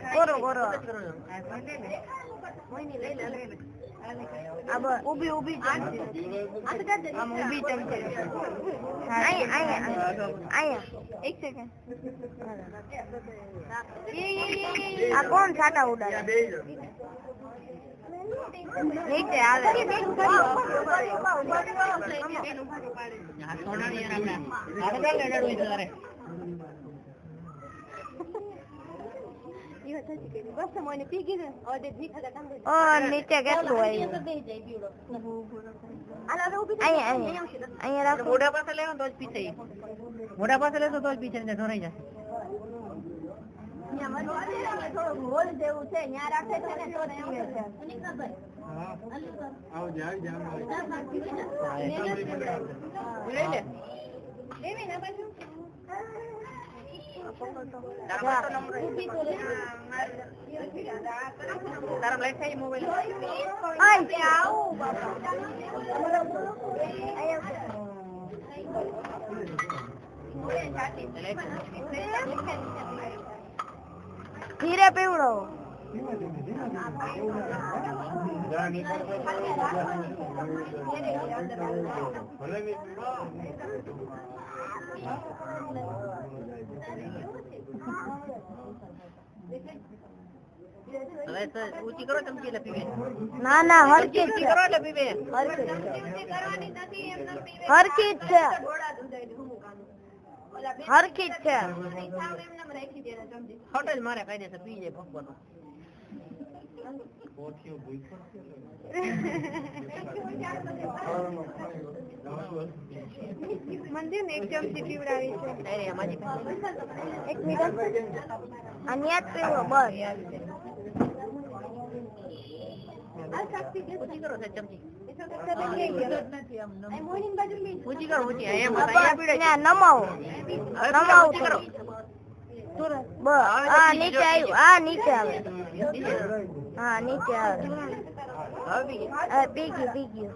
કરો કરો अब ऊभी ऊभी हम ऊभी चमचे आया एक सेकंड आ कौन छाटा उड़ा नीचे आवे नीचे કેટલું અહીંયા મોઢા પાસે લેવો તો જ પીછે મોઢા પાસે લેશો તો જ પીછે ને ધોરાઈ જશે થોડું હોલ જેવું છે ત્યાં રાખે છે ને તો જ પીવે છે આવ જાવ જાવ તારા લાઈટ થઈ મોબાઈલ ધીરે પીવડો ઊંચી કરો ચમચી એટલે પીવે ના ના હરખી કરો એટલે પીવે હરખી જ છે હરખી જ છે હટ જ મારે કઈ દેશે પી જાય ભગવાનો મંદિર ને એક ચમચી પીવડાવી છે એક મિનિટ અન્યાત પીવો બસ ઊંચી કરો ચમચી ઊંચી કરો ઊંચી એમ નમાવો નમાવો કરો હા નીચે આવ્યું હા નીચે આવે હા નીચે આવે પી ગયું